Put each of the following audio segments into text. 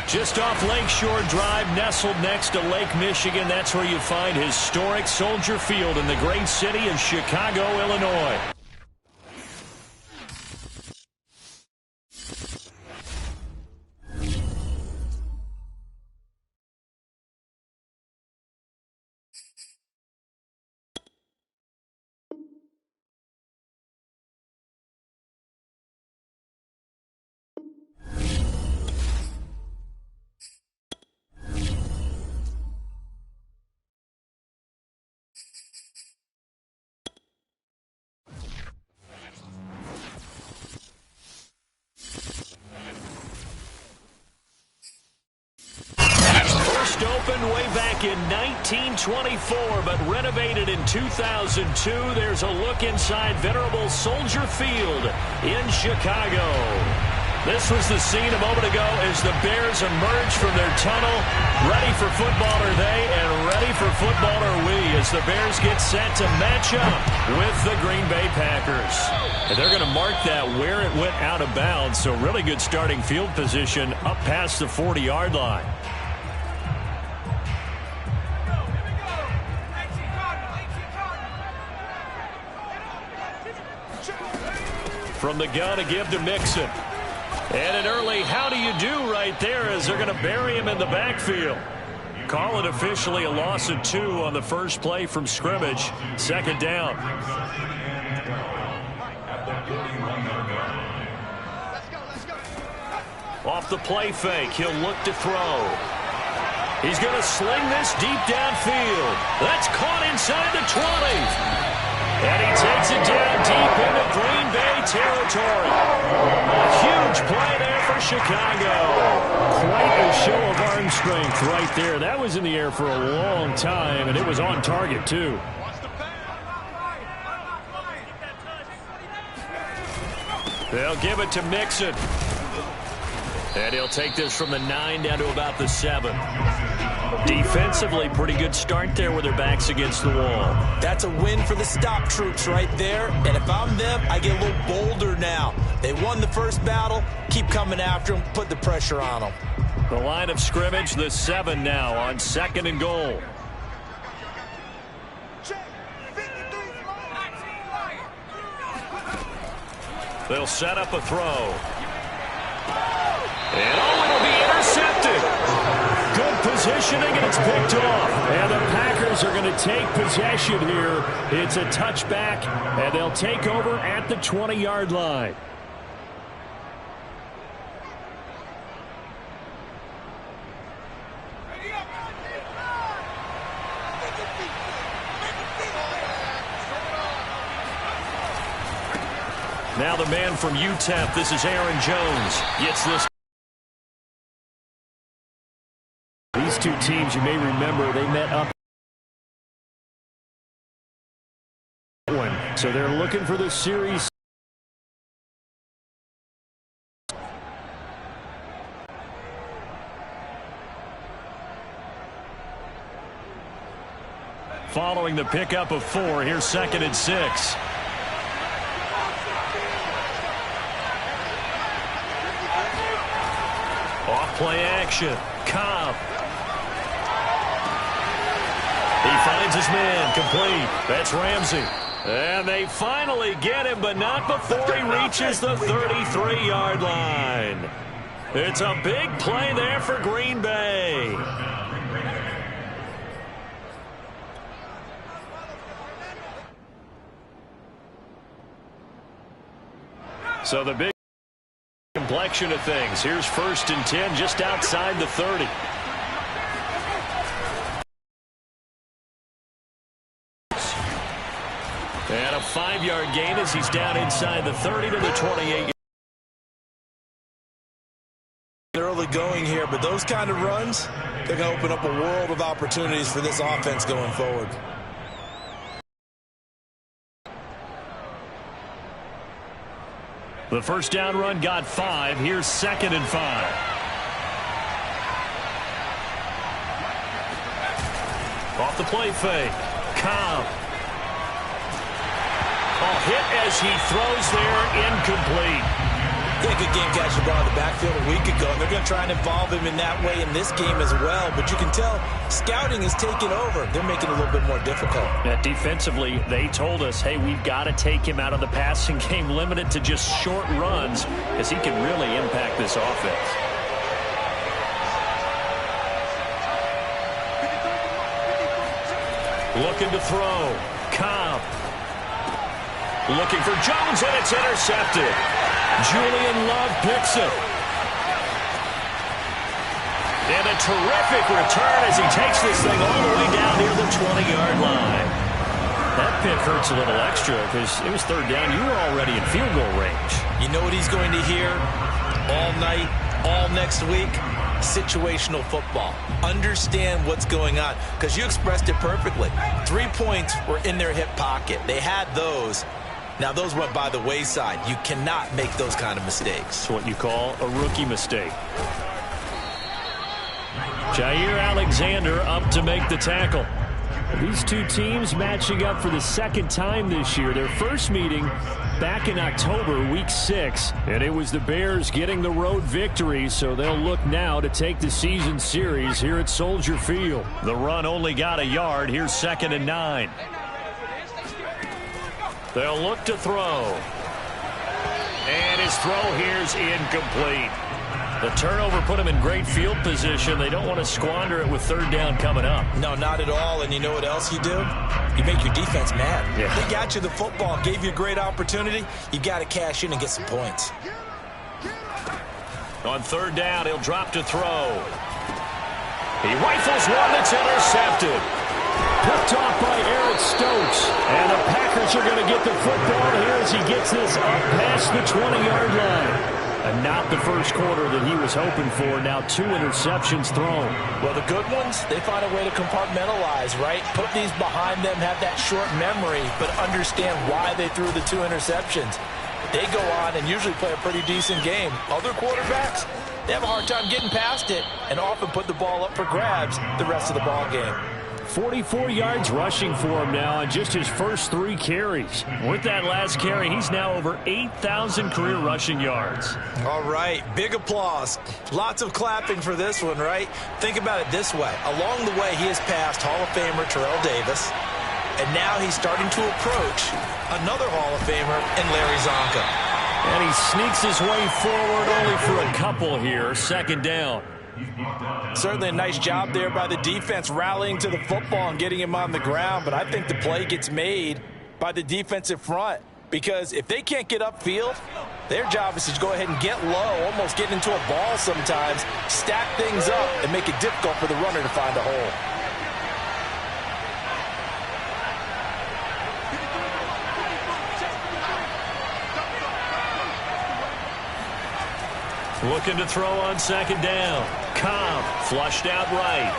Just off Lakeshore Drive, nestled next to Lake Michigan. That's where you find historic Soldier Field in the great city of Chicago, Illinois. Opened way back in 1924, but renovated in 2002. There's a look inside venerable Soldier Field in Chicago. This was the scene a moment ago as the Bears emerged from their tunnel. Ready for football are they, and ready for football are we, as the Bears get set to match up with the Green Bay Packers. And they're going to mark that where it went out of bounds, so really good starting field position up past the 40-yard line. From the gun to give to Mixon. And an early how do you do right there as they're going to bury him in the backfield. Call it officially a loss of 2 on the first play from scrimmage. Second down. Off the play fake, he'll look to throw. He's going to sling this deep downfield. That's caught inside the 20. And he takes it down deep into Green Bay territory. A huge play there for Chicago. Quite a show of arm strength right there. That was in the air for a long time, and it was on target, too. They'll give it to Mixon. And he'll take this from the 9 down to about the 7. Defensively, pretty good start there with their backs against the wall. That's a win for the stop troops right there. And if I'm them, I get a little bolder now. They won the first battle. Keep coming after them. Put the pressure on them. The line of scrimmage, the 7 now on 2nd and goal. They'll set up a throw. And it'll be intercepted. Good positioning, and it's picked off. And the Packers are going to take possession here. It's a touchback, and they'll take over at the 20-yard line. Now the man from UTEP, this is Aaron Jones, gets this. These two teams, you may remember, they met up. So they're looking for the series. Following the pickup of 4, here's 2nd and 6. Off-play action. Cobb. He finds his man. Complete. That's Ramsey. And they finally get him, but not before he reaches the 33-yard line. It's a big play there for Green Bay. So the big complexion of things. Here's 1st and 10 just outside the 30. And a 5-yard gain as he's down inside the 30 to the 28. Early going here, but those kind of runs, they're going to open up a world of opportunities for this offense going forward. The first down run got 5. Here's 2nd and 5. Off the play fake. Cobb. A hit as he throws there, incomplete. He had a good game catching the ball in the backfield a week ago. They're going to try and involve him in that way in this game as well. But you can tell scouting is taking over. They're making it a little bit more difficult. Yeah, defensively, they told us, hey, we've got to take him out of the passing game, limited to just short runs, because he can really impact this offense. Looking to throw. Cobb. Looking for Jones, and it's intercepted. Julian Love picks it. And a terrific return as he takes this thing all the way down near the 20-yard line. That pick hurts a little extra because it was third down. You were already in field goal range. You know what he's going to hear all night, all next week? Situational football. Understand what's going on, because you expressed it perfectly. 3 points were in their hip pocket. They had those. Now those went by the wayside. You cannot make those kind of mistakes. It's what you call a rookie mistake. Jair Alexander up to make the tackle. These two teams matching up for the second time this year. Their first meeting back in October, week 6, and it was the Bears getting the road victory, so they'll look now to take the season series here at Soldier Field. The run only got a yard. Here's 2nd and 9. They'll look to throw. And his throw here's incomplete. The turnover put him in great field position. They don't want to squander it with third down coming up. No, not at all. And you know what else you do? You make your defense mad. Yeah. They got you the football, gave you a great opportunity. You got to cash in and get some points. On third down, he'll drop to throw. He rifles one that's intercepted. Picked off by Eric Stokes. And the Packers are going to get the football here as he gets this up past the 20-yard line. And not the first quarter that he was hoping for. Now 2 interceptions thrown. Well, the good ones, they find a way to compartmentalize, right? Put these behind them, have that short memory, but understand why they threw the 2 interceptions. They go on and usually play a pretty decent game. Other quarterbacks, they have a hard time getting past it and often put the ball up for grabs the rest of the ball game. 44 yards rushing for him now on just his first 3 carries. With that last carry, he's now over 8,000 career rushing yards. All right, big applause. Lots of clapping for this one, right? Think about it this way. Along the way, he has passed Hall of Famer Terrell Davis, and now he's starting to approach another Hall of Famer in Larry Zonka. And he sneaks his way forward only for a couple here. 2nd down. Certainly a nice job there by the defense rallying to the football and getting him on the ground, but I think the play gets made by the defensive front, because if they can't get upfield, their job is to go ahead and get low, almost get into a ball sometimes, stack things up, and make it difficult for the runner to find a hole. Looking to throw on 2nd down. Cobb flushed out right.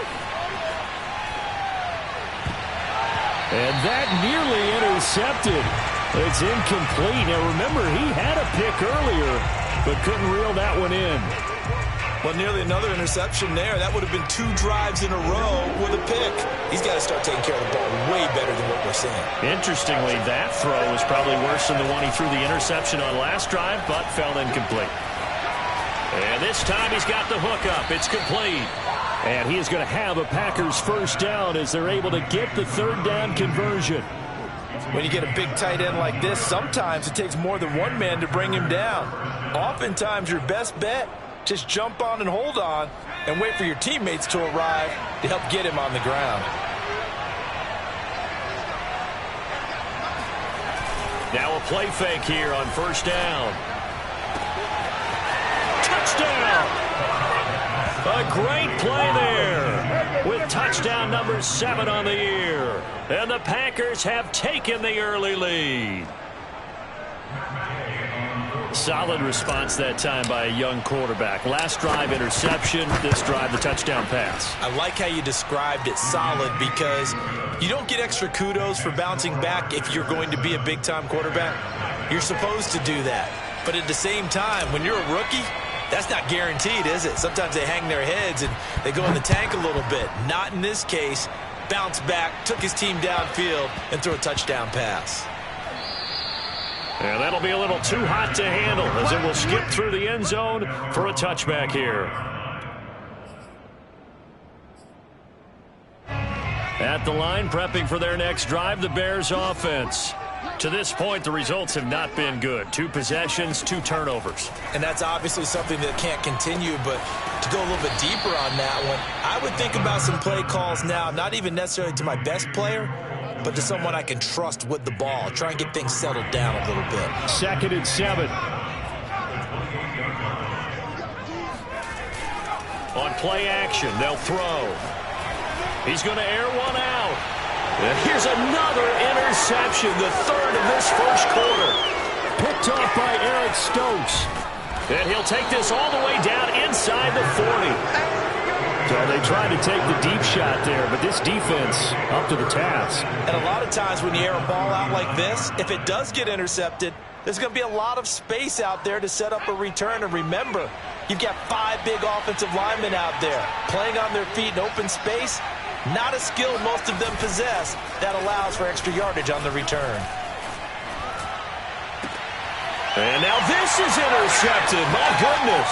And that nearly intercepted. It's incomplete. Now remember, he had a pick earlier, but couldn't reel that one in. Well, nearly another interception there. That would have been 2 drives in a row with a pick. He's got to start taking care of the ball way better than what we're seeing. Interestingly, that throw was probably worse than the one he threw the interception on last drive, but fell incomplete. And this time he's got the hook up. It's complete. And he is going to have a Packers first down as they're able to get the third down conversion. When you get a big tight end like this, sometimes it takes more than one man to bring him down. Oftentimes your best bet, just jump on and hold on and wait for your teammates to arrive to help get him on the ground. Now a play fake here on first down. Touchdown! A great play there with touchdown number 7 on the year. And the Packers have taken the early lead. Solid response that time by a young quarterback. Last drive interception, this drive the touchdown pass. I like how you described it, solid, because you don't get extra kudos for bouncing back if you're going to be a big-time quarterback. You're supposed to do that. But at the same time, when you're a rookie, that's not guaranteed, is it? Sometimes they hang their heads and they go in the tank a little bit. Not in this case. Bounced back, took his team downfield, and threw a touchdown pass. And that'll be a little too hot to handle as it will skip through the end zone for a touchback here. At the line, prepping for their next drive, the Bears offense. To this point, the results have not been good. 2 possessions, 2 turnovers. And that's obviously something that can't continue, but to go a little bit deeper on that one, I would think about some play calls now, not even necessarily to my best player, but to someone I can trust with the ball. Try and get things settled down a little bit. 2nd and 7. On play action, they'll throw. He's going to air one out. And here's another interception, the 3rd of this first quarter. Picked off by Eric Stokes. And he'll take this all the way down inside the 40. So they tried to take the deep shot there, but this defense up to the task. And a lot of times when you air a ball out like this, if it does get intercepted, there's going to be a lot of space out there to set up a return. And remember, you've got 5 big offensive linemen out there playing on their feet in open space. Not a skill most of them possess that allows for extra yardage on the return. And now this is intercepted. My goodness.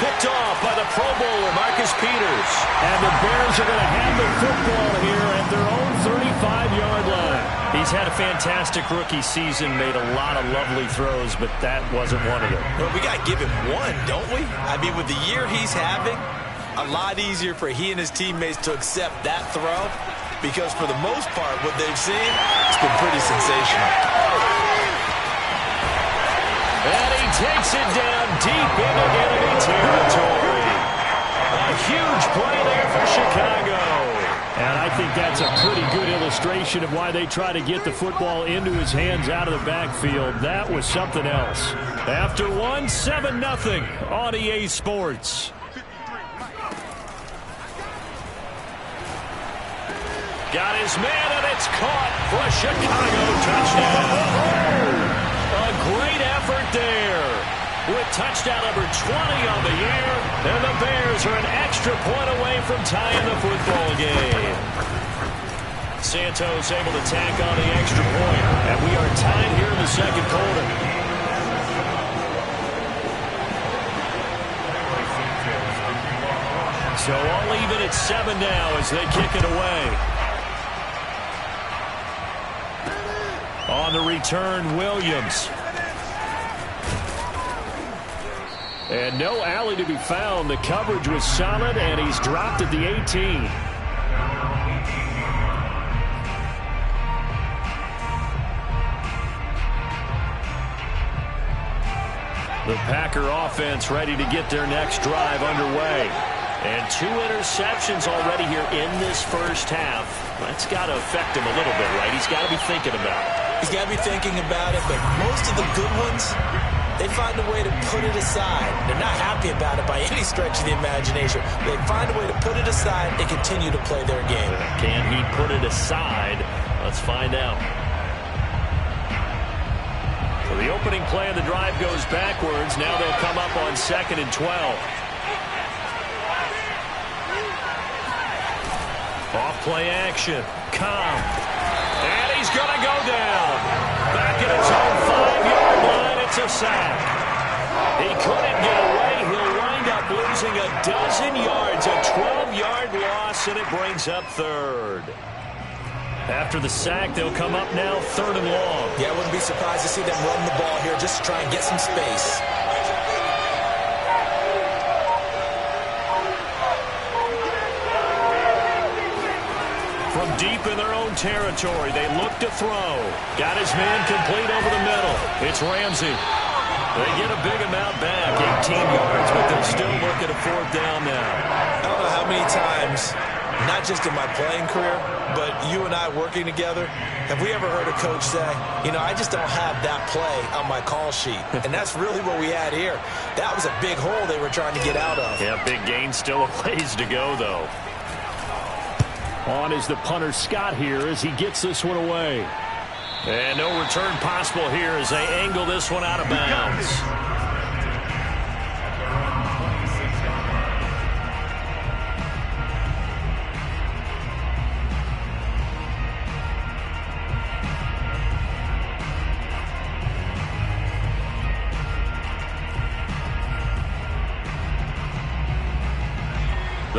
Picked off by the Pro Bowler, Marcus Peters. And the Bears are going to have the football here at their own 35-yard line. He's had a fantastic rookie season, made a lot of lovely throws, but that wasn't one of them. Well, we got to give him one, don't we? I mean, with the year he's having, a lot easier for he and his teammates to accept that throw because for the most part, what they've seen, it's been pretty sensational. And he takes it down deep into enemy territory. A huge play there for Chicago. And I think that's a pretty good illustration of why they try to get the football into his hands out of the backfield. That was something else. After one, 7-0 on EA Sports. Got his man, and it's caught for a Chicago touchdown. A great effort there with touchdown number 20 on the year. And the Bears are an extra point away from tying the football game. Santos able to tack on the extra point. And we are tied here in the second quarter. So all even at 7 now as they kick it away. On the return, Williams. And no alley to be found. The coverage was solid, and he's dropped at the 18. The Packer offense ready to get their next drive underway. And 2 interceptions already here in this first half. That's got to affect him a little bit, right? He's got to be thinking about it. He's got to be thinking about it, but most of the good ones, they find a way to put it aside. They're not happy about it by any stretch of the imagination. They find a way to put it aside and continue to play their game. Can he put it aside? Let's find out. So the opening play of the drive goes backwards. Now they'll come up on 2nd and 12. Off play action. Cobb. And he's going to go down. Back at his own 5-yard line. It's a sack. He couldn't get away. He'll wind up losing a dozen yards. A 12-yard loss, and it brings up 3rd. After the sack, they'll come up now 3rd and long. Yeah, I wouldn't be surprised to see them run the ball here just to try and get some space. From deep in their own territory, they look to throw. Got his man complete over the middle. It's Ramsey. They get a big amount back, 18 yards, but they'll still look at a 4th down now. I don't know how many times, not just in my playing career, but you and I working together, have we ever heard a coach say, you know, I just don't have that play on my call sheet. And that's really what we had here. That was a big hole they were trying to get out of. Yeah, big gain, still a ways to go, though. On is the punter Scott here as he gets this one away. And no return possible here as they angle this one out of bounds.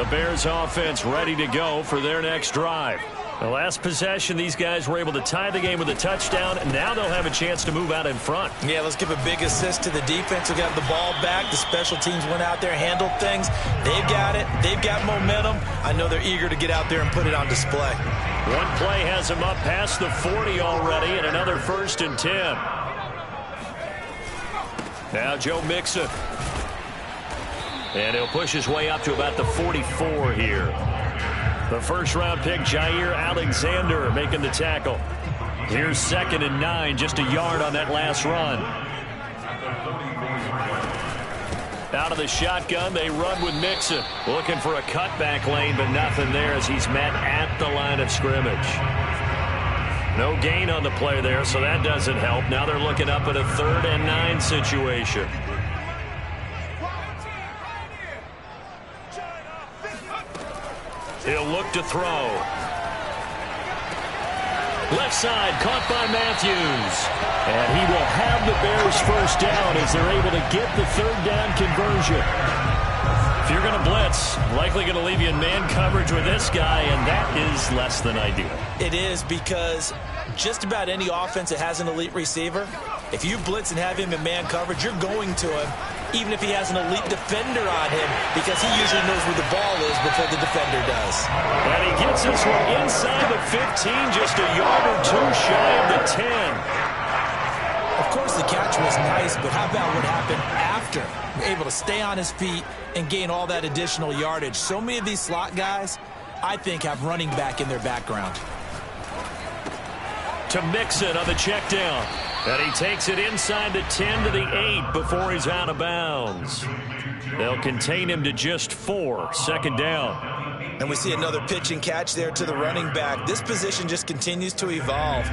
The Bears offense ready to go for their next drive. The last possession, these guys were able to tie the game with a touchdown, and now they'll have a chance to move out in front. Yeah, let's give a big assist to the defense who got the ball back. The special teams went out there, handled things. They've got it. They've got momentum. I know they're eager to get out there and put it on display. One play has them up past the 40 already, and another 1st and 10. Now Joe Mixon. And he'll push his way up to about the 44 here. The first-round pick, Jair Alexander, making the tackle. Here's 2nd and 9, just a yard on that last run. Out of the shotgun, they run with Mixon. Looking for a cutback lane, but nothing there as he's met at the line of scrimmage. No gain on the play there, so that doesn't help. Now they're looking up at a 3rd and 9 situation. He'll look to throw. Left side, caught by Matthews. And he will have the Bears first down as they're able to get the 3rd down conversion. If you're going to blitz, likely going to leave you in man coverage with this guy, and that is less than ideal. It is, because just about any offense that has an elite receiver, if you blitz and have him in man coverage, you're going to him, even if he has an elite defender on him, because he usually knows where the ball is before the defender does. And he gets this one inside the 15, just a yard or 2 shy of the 10. Of course, the catch was nice, but how about what happened after? Able to stay on his feet and gain all that additional yardage. So many of these slot guys, I think, have running back in their background. To Mixon on the check down. And he takes it inside the 10 to the 8 before he's out of bounds. They'll contain him to just 4, 2nd down. And we see another pitch and catch there to the running back. This position just continues to evolve.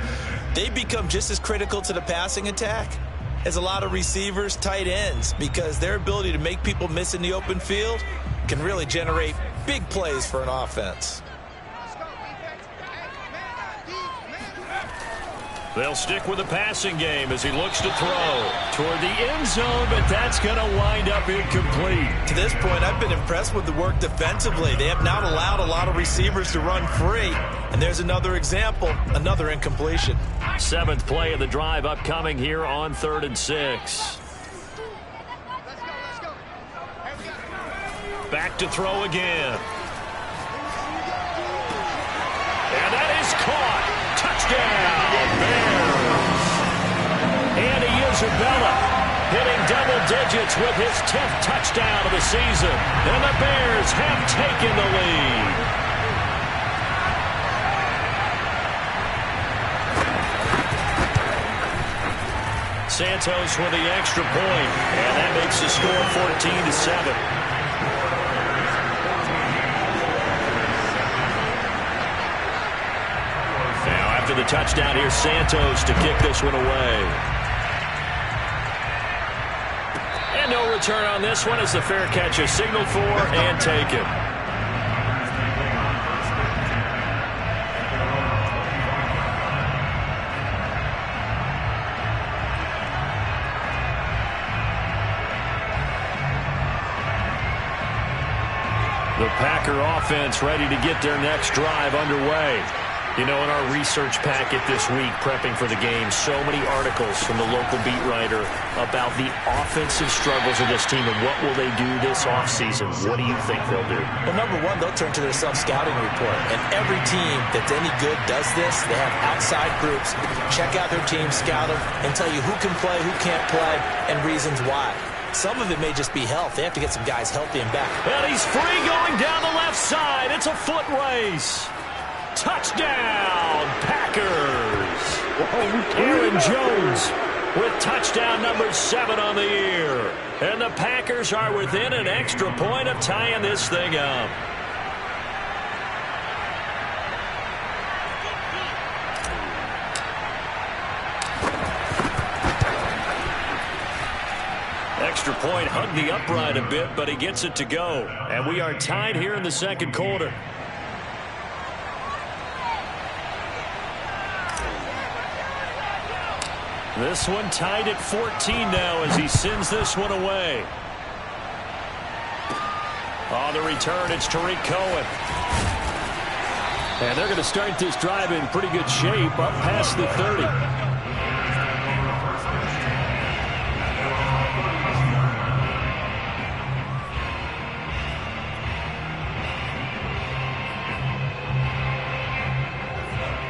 They become just as critical to the passing attack as a lot of receivers, tight ends, because their ability to make people miss in the open field can really generate big plays for an offense. They'll stick with the passing game as he looks to throw toward the end zone, but that's going to wind up incomplete. To this point, I've been impressed with the work defensively. They have not allowed a lot of receivers to run free. And there's another example, another incompletion. 7th play of the drive upcoming here on 3rd and 6. Back to throw again. And that is caught. Touchdown, Bears. Andy Isabella hitting double digits with his 10th touchdown of the season. And the Bears have taken the lead. Santos with the extra point, and that makes the score 14-7. After the touchdown, here's Santos to kick this one away. And no return on this one as the fair catch is signaled for and taken. The Packer offense ready to get their next drive underway. You know, in our research packet this week, prepping for the game, so many articles from the local beat writer about the offensive struggles of this team and what will they do this offseason. What do you think they'll do? Well, number one, they'll turn to their self-scouting report. And every team that's any good does this. They have outside groups, check out their team, scout them, and tell you who can play, who can't play, and reasons why. Some of it may just be health. They have to get some guys healthy and back. And he's free going down the left side. It's a foot race. Touchdown, Packers. Aaron Jones with touchdown number 7 on the year. And the Packers are within an extra point of tying this thing up. Extra point hugged the upright a bit, but he gets it to go. And we are tied here in the 2nd quarter. This one tied at 14 now as he sends this one away. On the return, it's Tariq Cohen. And they're going to start this drive in pretty good shape, up past the 30.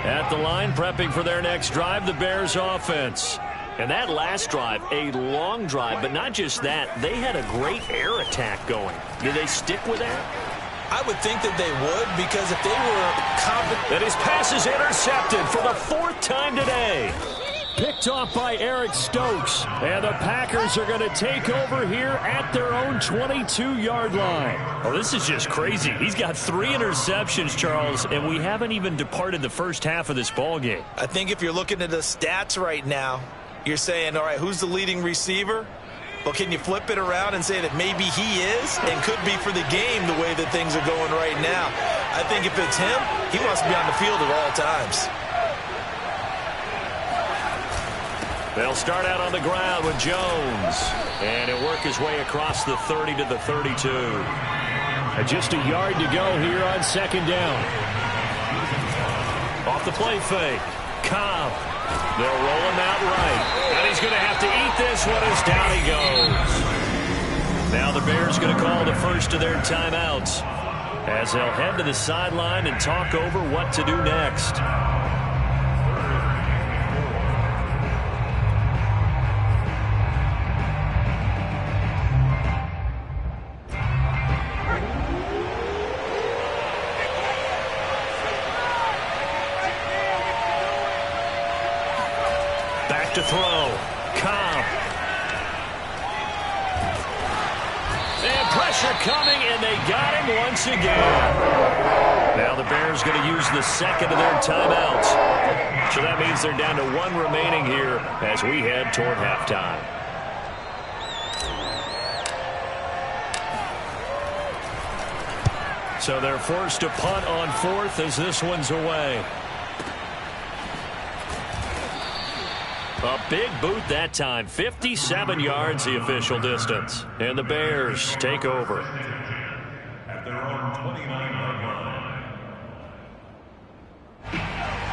At the line, prepping for their next drive, the Bears offense. And that last drive, a long drive, but not just that. They had a great air attack going. Did they stick with that? I would think that they would, because if they were confident. And his pass is intercepted for the 4th time today. Picked off by Eric Stokes. And the Packers are going to take over here at their own 22-yard line. Oh, this is just crazy. He's got 3 interceptions, Charles, and we haven't even departed the first half of this ballgame. I think if you're looking at the stats right now, you're saying, all right, who's the leading receiver? Well, can you flip it around and say that maybe he is and could be for the game the way that things are going right now? I think if it's him, he wants to be on the field at all times. They'll start out on the ground with Jones. And he'll work his way across the 30 to the 32. And just a yard to go here on 2nd down. Off the play fake. Cobb. They'll roll him out right. And he's going to have to eat this one as down he goes. Now the Bears going to call the first of their timeouts as they'll head to the sideline and talk over what to do next. To throw. Cobb. And pressure coming, and they got him once again. Now the Bears going to use the 2nd of their timeouts. So that means they're down to 1 remaining here as we head toward halftime. So they're forced to punt on 4th as this one's away. A big boot that time. 57 yards the official distance. And the Bears take over. At their own 29-yard line.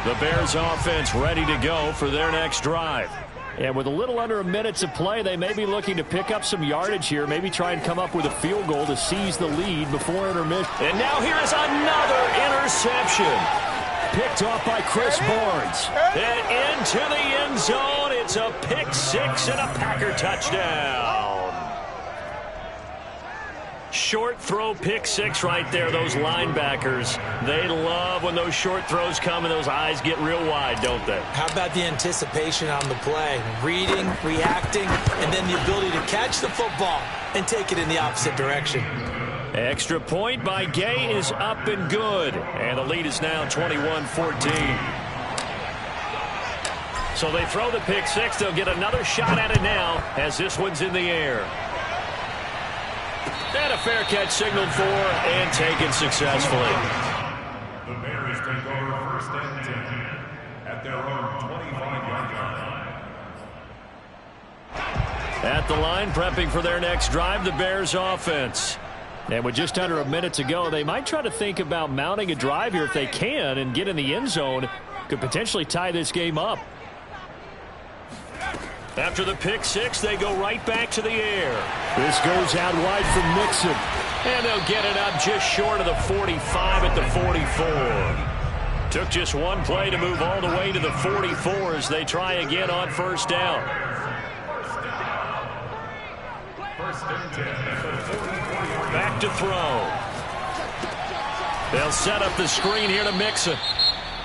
The Bears offense ready to go for their next drive. And with a little under a minute to play, they may be looking to pick up some yardage here. Maybe try and come up with a field goal to seize the lead before intermission. And now here is another interception. Picked off by Chris Barnes. And into the end zone. It's a pick 6 and a Packer touchdown. Short throw pick 6 right there. Those linebackers, they love when those short throws come and those eyes get real wide, don't they? How about the anticipation on the play? Reading, reacting, and then the ability to catch the football and take it in the opposite direction. Extra point by Gay is up and good. And the lead is now 21-14. So they throw the pick 6. They'll get another shot at it now as this one's in the air. And a fair catch signaled for and taken successfully. The Bears take over 1st and 10 at their own 25-yard line. At the line, prepping for their next drive, the Bears offense. And with just under a minute to go, they might try to think about mounting a drive here if they can and get in the end zone. Could potentially tie this game up. After the pick 6, they go right back to the air. This goes out wide from Mixon. And they'll get it up just short of the 45 at the 44. Took just one play to move all the way to the 44 as they try again on 1st down. 1st and 10. Back to throw. They'll set up the screen here to Mixon.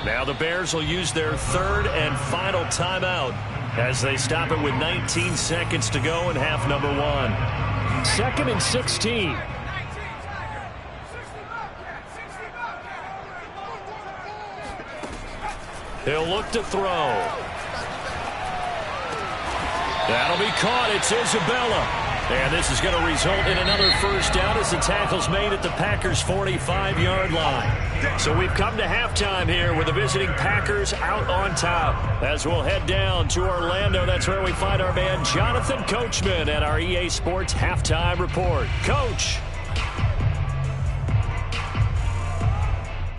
Now the Bears will use their 3rd and final timeout as they stop it with 19 seconds to go in half number 1. 2nd and 16. He'll look to throw. That'll be caught. It's Isabella. And this is going to result in another 1st down as the tackle's made at the Packers' 45-yard line. So we've come to halftime here with the visiting Packers out on top. As we'll head down to Orlando, that's where we find our man Jonathan Coachman at our EA Sports Halftime Report. Coach.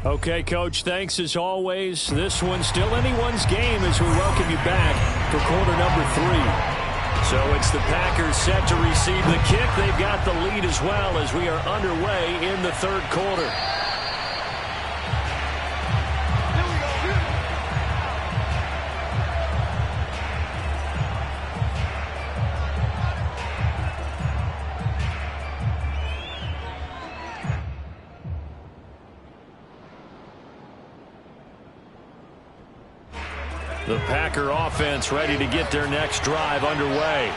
Okay, Coach, thanks as always. This one's still anyone's game as we welcome you back for quarter number 3. So it's the Packers set to receive the kick. They've got the lead as well as we are underway in the third quarter. The Packer offense ready to get their next drive underway.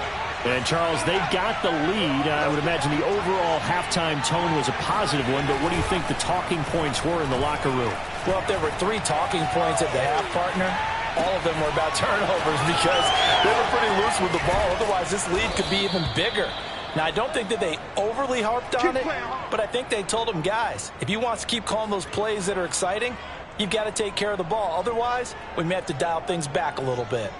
And, Charles, they've got the lead. I would imagine the overall halftime tone was a positive one, but what do you think the talking points were in the locker room? Well, if there were 3 talking points at the half, partner, all of them were about turnovers because they were pretty loose with the ball. Otherwise, this lead could be even bigger. Now, I don't think that they overly harped on it, but I think they told them, guys, if you want to keep calling those plays that are exciting, you've got to take care of the ball. Otherwise, we may have to dial things back a little bit.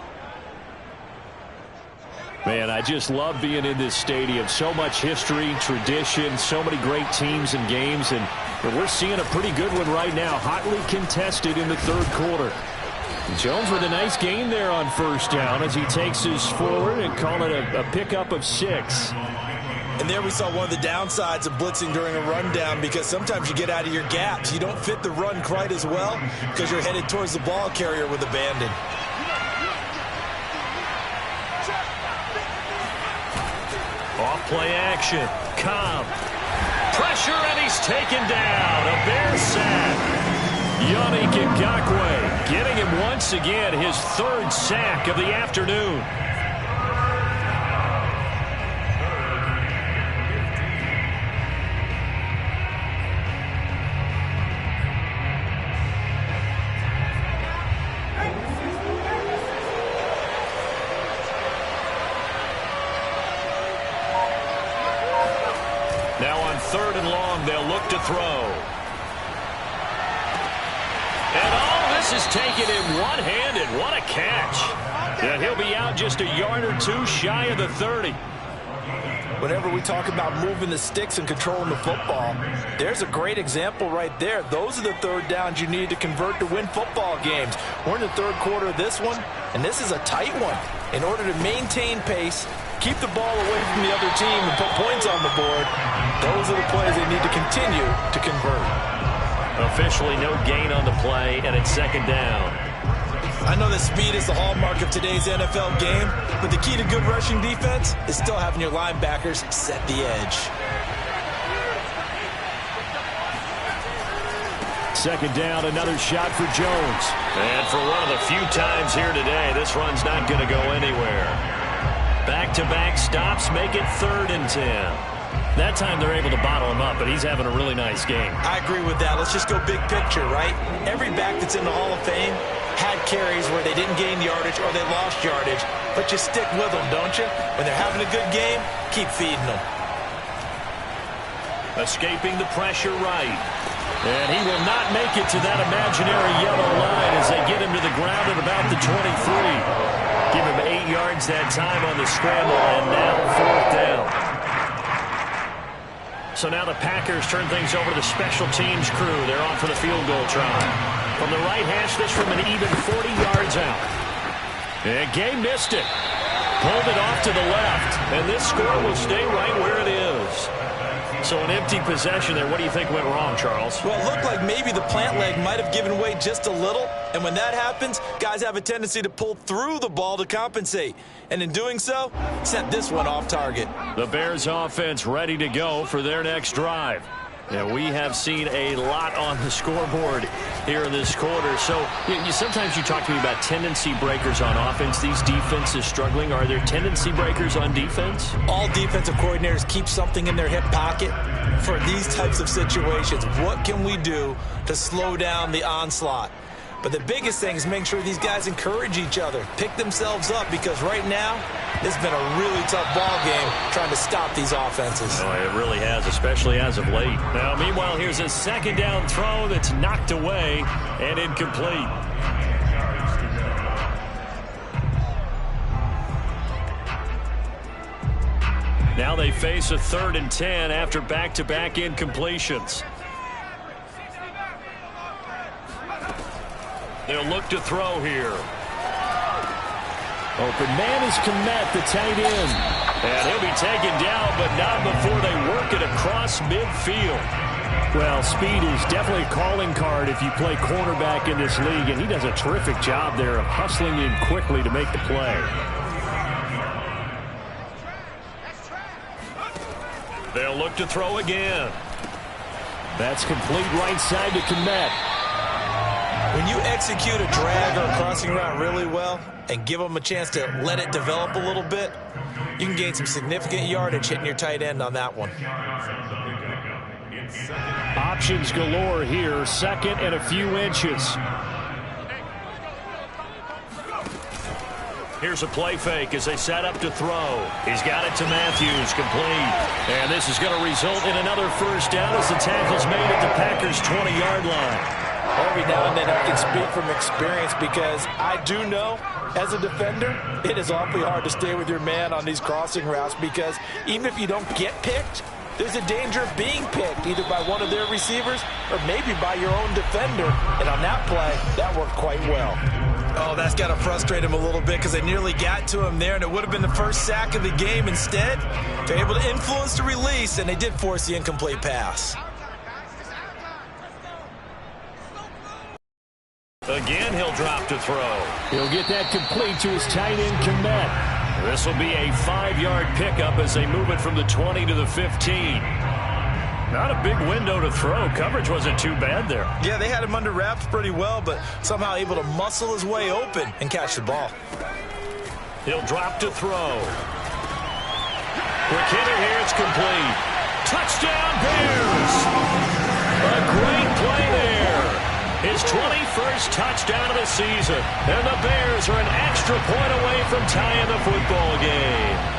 Man, I just love being in this stadium. So much history, tradition, so many great teams and games, and we're seeing a pretty good one right now. Hotly contested in the third quarter. Jones with a nice gain there on first down as he takes us forward and call it a pickup of 6. And there we saw one of the downsides of blitzing during a rundown because sometimes you get out of your gaps. You don't fit the run quite as well because you're headed towards the ball carrier with abandon. Off-play action. Cobb. Pressure, and he's taken down. A Bear sack. Yannick Ngakoue getting him once again his 3rd sack of the afternoon. Now on 3rd and long, they'll look to throw. And all this is taken in one-handed. What a catch. And he'll be out just a yard or 2 shy of the 30. Whenever we talk about moving the sticks and controlling the football, there's a great example right there. Those are the 3rd downs you need to convert to win football games. We're in the 3rd quarter of this one, and this is a tight one. In order to maintain pace, keep the ball away from the other team and put points on the board, those are the plays they need to continue to convert. Officially no gain on the play, and it's 2nd down. I know that speed is the hallmark of today's NFL game, but the key to good rushing defense is still having your linebackers set the edge. 2nd down, another shot for Jones. And for one of the few times here today, this run's not going to go anywhere. Back-to-back stops make it 3rd and 10. That time they're able to bottle him up, but he's having a really nice game. I agree with that. Let's just go big picture, right? Every back that's in the Hall of Fame had carries where they didn't gain yardage or they lost yardage, but you stick with them, don't you? When they're having a good game, keep feeding them. Escaping the pressure right. And he will not make it to that imaginary yellow line as they get him to the ground at about the 23. Give him 8 yards that time on the scramble, and now 4th down. So now the Packers turn things over to the special teams crew. They're on for the field goal try. From the right hash, this from an even 40 yards out. And Gay missed it. Pulled it off to the left. And this score will stay right where it is. So an empty possession there. What do you think went wrong, Charles? Well, it looked like maybe the plant leg might have given way just a little. And when that happens, guys have a tendency to pull through the ball to compensate. And in doing so, sent this one off target. The Bears offense ready to go for their next drive. Yeah, we have seen a lot on the scoreboard here in this quarter. So sometimes you talk to me about tendency breakers on offense. These defenses struggling. Are there tendency breakers on defense? All defensive coordinators keep something in their hip pocket for these types of situations. What can we do to slow down the onslaught? But the biggest thing is make sure these guys encourage each other, pick themselves up, because right now, it's been a really tough ball game trying to stop these offenses. Oh, it really has, especially as of late. Now, meanwhile, here's a 2nd down throw that's knocked away and incomplete. Now they face a 3rd and 10 after back-to-back incompletions. They'll look to throw here. Open man is Kmet, the tight end. And he'll be taken down, but not before they work it across midfield. Well, speed is definitely a calling card if you play cornerback in this league, and he does a terrific job there of hustling in quickly to make the play. They'll look to throw again. That's complete right side to Kmet. When you execute a drag or a crossing route really well and give them a chance to let it develop a little bit, you can gain some significant yardage hitting your tight end on that one. Options galore here, second and a few inches. Here's a play fake as they set up to throw. He's got it to Matthews, complete. And this is going to result in another first down as the tackle's made at the Packers' 20-yard line. Every now and then I can speak from experience because I do know as a defender it is awfully hard to stay with your man on these crossing routes because even if you don't get picked, there's a danger of being picked either by one of their receivers or maybe by your own defender. And on that play, that worked quite well. Oh, that's got to frustrate him a little bit because they nearly got to him there, and it would have been the first sack of the game. Instead, they're able to influence the release, and they did force the incomplete pass. Again, he'll drop to throw. He'll get that complete to his tight end, Kmet. This will be a 5-yard pickup as they move it from the 20 to the 15. Not a big window to throw. Coverage wasn't too bad there. Yeah, they had him under wraps pretty well, but somehow able to muscle his way open and catch the ball. He'll drop to throw. Quick hitter here, it's complete. Touchdown, Bears! A great play there. His 21st touchdown of the season. And the Bears are an extra point away from tying the football game.